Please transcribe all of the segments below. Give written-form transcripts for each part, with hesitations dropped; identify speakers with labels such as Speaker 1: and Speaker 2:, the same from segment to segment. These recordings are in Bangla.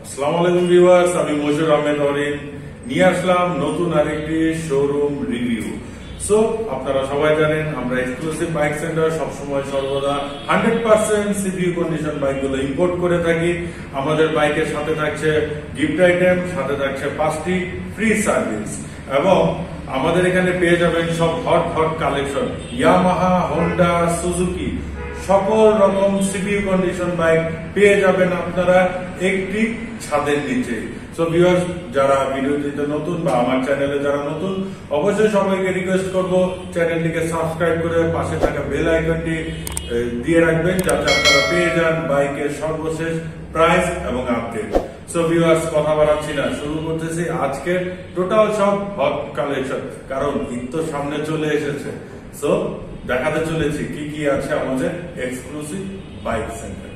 Speaker 1: আসসালামু আলাইকুম ভিউয়ার্স, আমি মশিউর আহমেদ অরিন নিয়ে আসলাম নতুন আরেকটি শোরুম রিভিউ। সো আপনারা সবাই জানেন আমরা এক্সক্লুসিভ বাইক সেন্টার সবসময় সর্বদা 100% সিবিইউ কন্ডিশন বাইকগুলো ইম্পোর্ট করে থাকি। আমাদের বাইকের সাথে থাকছে গিফট আইটেম, সাথে থাকছে 5টি ফ্রি সার্ভিস এবং আমাদের এখানে পেয়ে যাবেন সব hot collection Yamaha, Honda, Suzuki সকল রকম সিবিইউ কন্ডিশন বাইক পেয়ে যাবেন আপনারা একটি ছাদের নিচে। সো ভিউয়ার্স, যারা ভিডিওটিতে নতুন বা আমার চ্যানেলে যারা নতুন, অবশ্যই সবাইকে রিকোয়েস্ট করব চ্যানেলটিকে সাবস্ক্রাইব করে পাশে থাকা বেল আইকনটি দিয়ে রাখবেন, যাতে আপনারা পেয়ে যান বাইকের সর্বশেষ প্রাইস এবং আপডেট। সো ভিউয়ার্স, কথা বাড়াচ্ছি না, শুরু করতেছি আজকে টোটাল সব হট কালেকশন, কারণ ঈদ তো সামনে চলে এসেছে। সো দেখাতে চলেছি কি কি আছে আমাদের exclusive bike centre.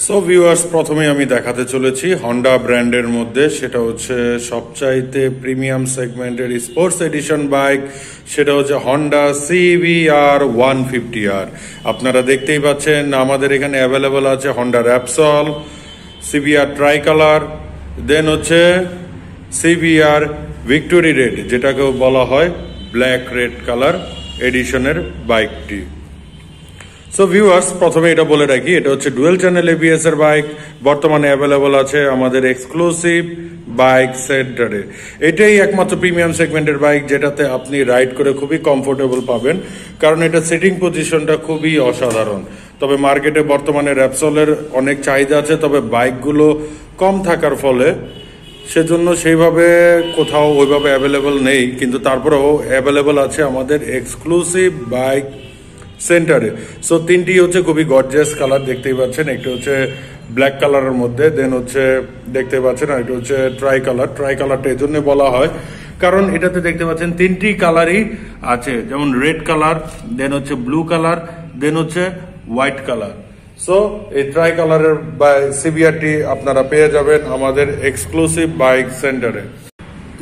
Speaker 1: So viewers, প্রথমে আমি দেখাতে চলেছি হন্ডা ব্র্যান্ডের মধ্যে, সেটা হচ্ছে সবচাইতে প্রিমিয়াম সেগমেন্টের স্পোর্টস এডিশন বাইক, সেটা হচ্ছে হন্ডা CBR 150R। আপনারা দেখতেই পাচ্ছেন আমাদের এখানে অ্যাভেলেবল আছে Honda Repsol, CBR tri colour, then হচ্ছে CBR ভিক্টোরি রেড, যেটাকেও বলা হয় ব্ল্যাক রেড কালার এডিশনের বাইকটি। সো ভিউয়ার্স, প্রথমে এটা বলে রাখি, এটা হচ্ছে ডুয়েল চ্যানেল ABS এর বাইক, বর্তমানে অ্যাভেলেবল আছে আমাদের এক্সক্লুসিভ বাইক সেন্টারে। এটাই একমাত্র প্রিমিয়াম সেগমেন্টের বাইক যেটাতে আপনি রাইড করে খুবই কমফোর্টেবল পাবেন, কারণ এটা সিটিং পজিশনটা খুবই অসাধারণ। তবে মার্কেটে বর্তমানে র্যাপসলের অনেক চাহিদা আছে, তবে বাইকগুলো কম থাকার ফলে সেজন্য সেইভাবে কোথাও ওইভাবে অ্যাভেলেবল নেই, কিন্তু তারপরেও অ্যাভেলেবল আছে আমাদের এক্সক্লুসিভ বাইক সেন্টারে। সো তিনটি হচ্ছে খুবই গর্জিয়াস কালার, দেখতেই পাচ্ছেন। একটা হচ্ছে ব্ল্যাক কালারের মধ্যে, দেন হচ্ছে দেখতে পাচ্ছেন আর এটা হচ্ছে ট্রাই কালার। ট্রাই কালারটা এই জন্য বলা হয় কারণ এটাতে দেখতে পাচ্ছেন তিনটি কালারই আছে, যেমন রেড কালার, দেন হচ্ছে ব্লু কালার, দেন হচ্ছে হোয়াইট কালার। সো এই ট্রাই কালারের CBRটি আপনারা পেয়ে যাবেন আমাদের এক্সক্লুসিভ বাইক সেন্টারে।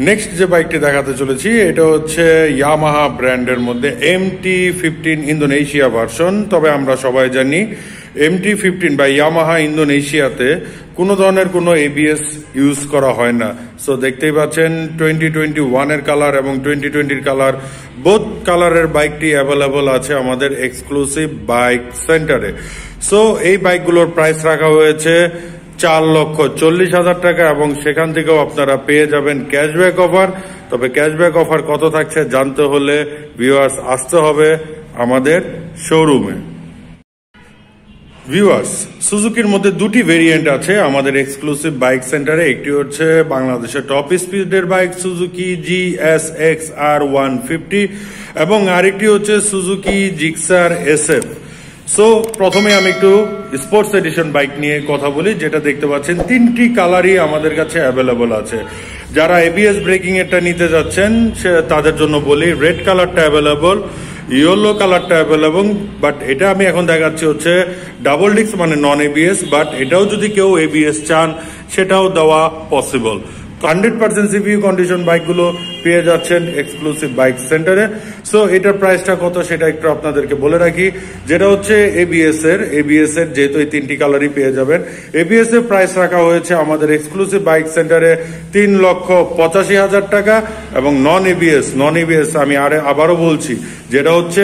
Speaker 1: নেক্সট যে বাইকটি দেখাতে চলেছি এটা হচ্ছে ইয়ামাহা ব্র্যান্ডের মধ্যে MT-15 ইন্দোনেশিয়া ভার্সন। তবে আমরা সবাই জানি MT-15 বা ইয়ামাহা ইন্দোনেশিয়াতে কোনো ধরনের কোনো ABS ইউজ করা হয় না। সো দেখতেই পাচ্ছেন 2021 এর কালার এবং 2020 কালার, বোথ কালারের বাইকটি অ্যাভেলেবল আছে আমাদের এক্সক্লুসিভ বাইক সেন্টারে। সো এই বাইকগুলোর প্রাইস রাখা হয়েছে 4,40,000 টাকা এবং সেখান থেকেও আপনারা পেয়ে যাবেন ক্যাশব্যাক অফার। তবে ক্যাশব্যাক অফার কত থাকছে জানতে হলে ভিউয়ার্স আসতে হবে আমাদের শোরুমে। ভিউয়ার্স, সুজুকির মধ্যে দুটি ভেরিয়েন্ট আছে আমাদের এক্সক্লুসিভ বাইক সেন্টারে। একটি হচ্ছে বাংলাদেশের টপ স্পিডের বাইক সুজুকি GSX-R 150 এবং আরেকটি হচ্ছে সুজুকি জিক্সার SF। সো প্রথমে আমি একটু স্পোর্টস এডিশন বাইক নিয়ে কথা বলি, যেটা দেখতে পাচ্ছেন তিনটি কালারই আমাদের কাছে অ্যাভেলেবল আছে। যারা ABS ব্রেকিং এরটা নিতে যাচ্ছেন তাদের জন্য বলি, রেড কালারটা অ্যাভেলেবল, ইয়েলো কালারটা অ্যাভেলেবল, বাট এটা আমি এখন দেখাচ্ছি হচ্ছে ডাবল ডিস্ক মানে নন ABS, বাট এটাও যদি কেউ ABS চান সেটাও দেওয়া পসিবল। 100% সিবিইউ কন্ডিশন বাইকগুলো পেয়ে যাচ্ছেন এক্সক্লুসিভ বাইক সেন্টারে। সো এটার প্রাইসটা কত সেটা একটু আপনাদেরকে বলে রাখি, যেটা হচ্ছে ABS এর যেহেতু এই তিনটি কালারই পেয়ে যাবেন। ABS এর প্রাইস রাখা হয়েছে আমাদের এক্সক্লুসিভ বাইক সেন্টারে 3,85,000 টাকা এবং নন ABS আমি আবারও বলছি, যেটা হচ্ছে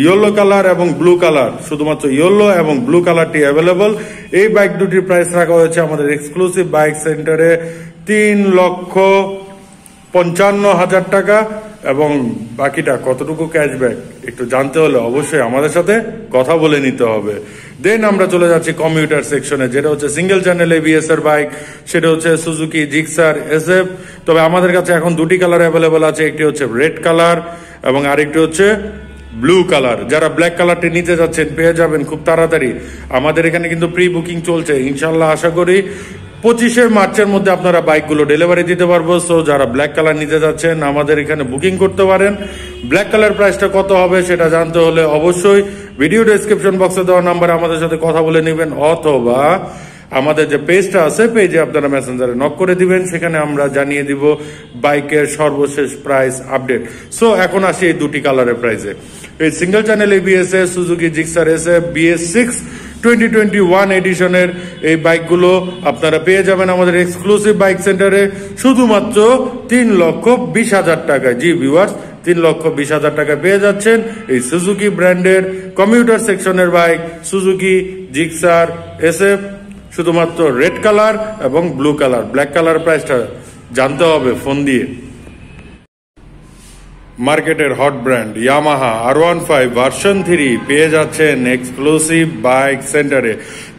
Speaker 1: ইয়েলো কালার এবং ব্লু কালার, শুধুমাত্র ইয়েলো এবং ব্লু কালারটি অ্যাভেলেবল। এই বাইক দুটির প্রাইস রাখা হয়েছে আমাদের এক্সক্লুসিভ বাইক সেন্টারে 55,000 টাকা, এবং বাকিটা কতটুকু ক্যাশব্যাক একটু জানতে হলে অবশ্যই আমাদের সাথে কথা বলে নিতে হবে। দেন আমরা চলে যাচ্ছি কমিউটার সেকশনে, যেটা হচ্ছে সিঙ্গেল চ্যানেল এবিএস এর বাইক, সেটা হচ্ছে সুজুকি জিক্সার এসএফ। তবে আমাদের কাছে এখন দুটি কালার অ্যাভেলেবল আছে, একটি হচ্ছে রেড কালার এবং আরেকটি হচ্ছে ব্লু কালার। যারা ব্ল্যাক কালারটি নিতে যাচ্ছেন পেয়ে যাবেন খুব তাড়াতাড়ি। আমাদের এখানে কিন্তু প্রি বুকিং চলছে, ইনশাল্লাহ আশা করি 25 মার্চের মধ্যে আপনারা বাইকগুলো ডেলিভারি দিতে পারবো। সো যারা ব্ল্যাক কালার নিতে যাচ্ছেন আমাদের এখানে বুকিং করতে পারেন। ব্ল্যাক কালার প্রাইসটা কত হবে সেটা জানতে হলে অবশ্যই ভিডিও ডেসক্রিপশন বক্সে দেওয়া নাম্বারে আমাদের সাথে কথা বলে নেবেন, অথবা আমাদের যে পেজটা আছে পেজে আপনারা মেসেঞ্জারে নক করে দিবেন, সেখানে আমরা জানিয়ে দিব বাইকের সর্বশেষ প্রাইস আপডেট। সো এখন আসি এই দুটি কালারের প্রাইসে। এই সিঙ্গেল চ্যানেল এবিএস এর সুজুকি জিক্সার এসএফ BS6 2021 এডিশনের এই বাইকগুলো আপনারা পেয়ে যাবেন আমাদের এক্সক্লুসিভ বাইক সেন্টারে শুধুমাত্র 3,20,000 টাকায়। জি ভিউয়ার্স, 3,20,000 টাকা পেয়ে যাচ্ছেন এই সুজুকি ব্র্যান্ডের কমিউটার সেকশনের বাইক সুজুকি জিক্সার এসএফ, শুধুমাত্র রেড কালার এবং ব্লু কালার। ব্ল্যাক কালার প্রাইসটা জানতে হবে ফোন দিয়ে। মার্কেটের hot brand Yamaha R15 version 3 পেয়ে যাচ্ছেন এক্সক্লুসিভ বাইক সেন্টারে।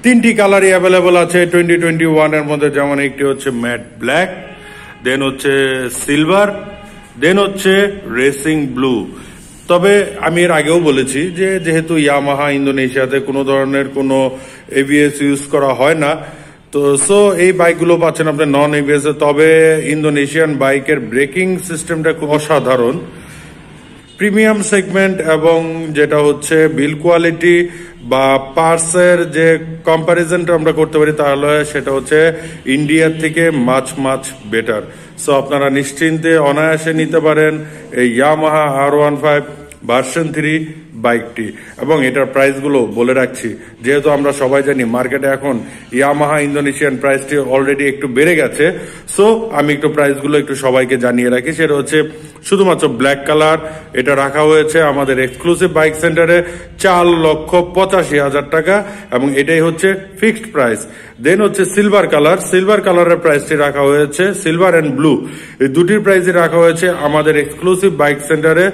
Speaker 1: তিনটি কালারই অ্যাভেলেবল আছে 2021 এর মধ্যে, যেমন একটি হচ্ছে ম্যাট ব্ল্যাক, দেন হচ্ছে সিলভার, দেন হচ্ছে রেসিং ব্লু। তবে আমি এর আগেও বলেছি যে যেহেতু ইয়ামাহা ইন্দোনেশিয়াতে কোনো ধরনের কোনো এবিএস ইউজ করা হয় না, তো সো এই বাইকগুলো পাচ্ছেন আপনি নন এবিএস। তবে ইন্দোনেশিয়ান বাইকের ব্রেকিং সিস্টেমটা খুব অসাধারণ, প্রিমিয়াম সেগমেন্ট, এবং যেটা হচ্ছে বিল কোয়ালিটি বা পার্টসের যে কম্পারিজনটা আমরা করতে পারি তাহলে সেটা হচ্ছে ইন্ডিয়ার থেকে মাছ বেটার। সো আপনারা নিশ্চিন্তে অনায়াসে নিতে পারেন এই ইয়ামাহা R15 ভার্সন 3 বাইকটি। এবং এটার প্রাইসগুলো বলে রাখছি, যেহেতু আমরা সবাই জানি মার্কেটে এখন ইয়ামাহা ইন্দোনেশিয়ান প্রাইসটি অলরেডি একটু বেড়ে গেছে, সো আমি একটু প্রাইসগুলো একটু সবাইকে জানিয়ে রাখি। সেটা হচ্ছে শুধুমাত্র ব্ল্যাক কালার, এটা রাখা হয়েছে আমাদের এক্সক্লুসিভ বাইক সেন্টারে 4,85,000 টাকা, এবং এটাই হচ্ছে ফিক্সড প্রাইস। দেন হচ্ছে সিলভার কালার, সিলভার কালারের প্রাইসটি রাখা হয়েছে, সিলভার অ্যান্ড ব্লু এই দুটির প্রাইসই রাখা হয়েছে আমাদের এক্সক্লুসিভ বাইক সেন্টারে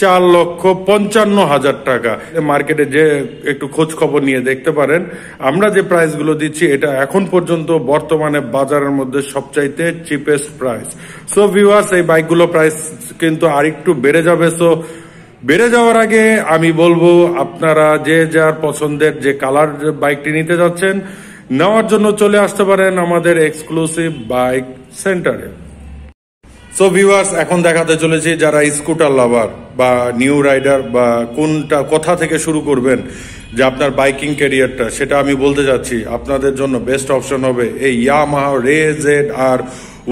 Speaker 1: 4,55,000 টাকা। মার্কেটে যে একটু খোঁজ খবর নিয়ে দেখতে পারেন, আমরা যে প্রাইসগুলো দিচ্ছি এটা এখন পর্যন্ত বর্তমানে বাজারের মধ্যে সবচাইতে চিপেস্ট প্রাইস। সো ভিউয়ার্স, এই বাইকগুলো প্রাইস কিন্তু আরেকটু বেড়ে যাবে। সো বেড়ে যাওয়ার আগে আমি বলবো আপনারা যে যার পছন্দের যে কালার বাইকটি নিতে যাচ্ছেন নেওয়ার জন্য চলে আসতে পারেন আমাদের এক্সক্লুসিভ বাইক সেন্টারে। সো ভিউয়ার্স, এখন দেখাতে চলেছি যারা স্কুটার লাভার বা নিউ রাইডার বা কোথা থেকে শুরু করবেন যে আপনার বাইকিং ক্যারিয়ারটা, সেটা আমি বলতে যাচ্ছি আপনাদের জন্য বেস্ট অপশন হবে এই ইয়ামাহা রে জেড আর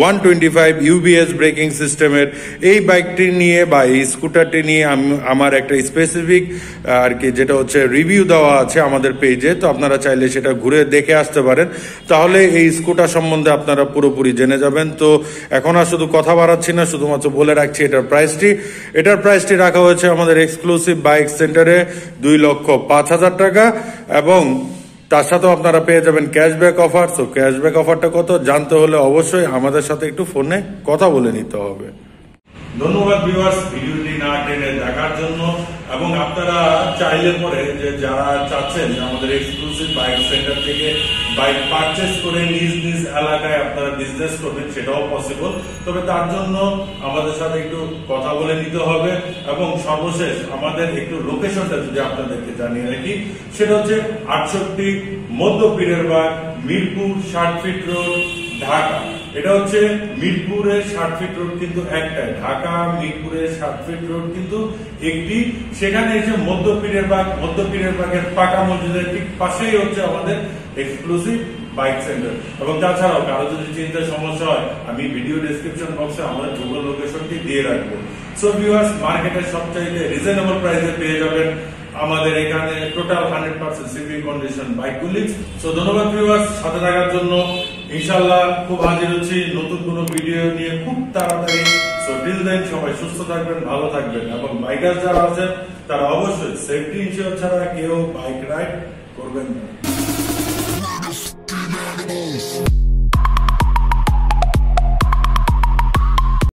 Speaker 1: 125 ইউবিএস ব্রেকিং সিস্টেমের এই বাইকটি নিয়ে বা এই স্কুটারটি নিয়ে আমার একটা স্পেসিফিক আর কি যেটা হচ্ছে রিভিউ দেওয়া আছে আমাদের পেজে, তো আপনারা চাইলে সেটা ঘুরে দেখে আসতে পারেন, তাহলে এই স্কুটার সম্বন্ধে আপনারা পুরোপুরি জেনে যাবেন। তো এখন আর শুধু কথা বাড়াচ্ছি না, শুধুমাত্র বলে রাখছি এটার প্রাইসটি রাখা হয়েছে আমাদের এক্সক্লুসিভ বাইক সেন্টারে 2,05,000 টাকা, এবং তার সাথেও আপনারা পেয়ে যাবেন ক্যাশব্যাক অফার। সো ক্যাশব্যাক অফারটা কত জানতে হলে অবশ্যই আমাদের সাথে একটু ফোনে কথা বলে নিতে হবে। ধন্যবাদ ভিউয়ার্স ভিডিওটি না টেনে দেখার জন্য, এবং আপনারা চাইলে পরে যে যারা চাচ্ছেন আমাদের এক্সক্লুসিভ বাইক সেন্টার থেকে বাইক পারচেস করে নিজ নিজ এলাকায় আপনারা বিজনেস করবেন, সেটাও পসিবল। তবে তার জন্য আমাদের সাথে একটু কথা বলে নিতে হবে, এবং সর্বশেষ আমাদের একটু লোকেশনটা যদি আপনাদেরকে জানিয়ে রাখি, সেটা হচ্ছে 68 মধ্যপীরের বাগ, মিরপুর 60 ফিট রোড, ঢাকা। এটা হচ্ছে মিরপুরের 60 ফিট রোড কিন্তু একটাই, ঢাকা মিরপুরের 60 ফিট রোড কিন্তু একটি। সেখানে এসে মধ্যপীরের বাগের পাকা মসজিদের ঠিক পাশেই হচ্ছে আমাদের এক্সক্লুসিভ বাইক সেন্টার। এবং তাছাড়াও কারো যদি চিন্তার সমস্যা হয়, আমি ভিডিও ডেসক্রিপশন বক্সে আমাদের গুগল লোকেশনটি দিয়ে রাখবো। সো ভিউয়ার্স, মার্কেটের সবচাইতে রিজনেবল প্রাইসে পেয়ে যাবেন আমাদের এখানে টোটাল 100% সিবিইউ কন্ডিশন বাইকগুলি। সো ধন্যবাদ ভিউয়ার্স সাথে থাকার জন্য। ইনশাআল্লাহ খুব হাজির হচ্ছি নতুন কোনো ভিডিও নিয়ে খুব তাড়াতাড়ি। সো টিল দেন সবাই সুস্থ থাকবেন, ভালো থাকবেন, এবং বাইকার যারা আছেন তারা অবশ্যই সেফটি ইনশিওর ছাড়া কেউ বাইক রাইড করবেন না।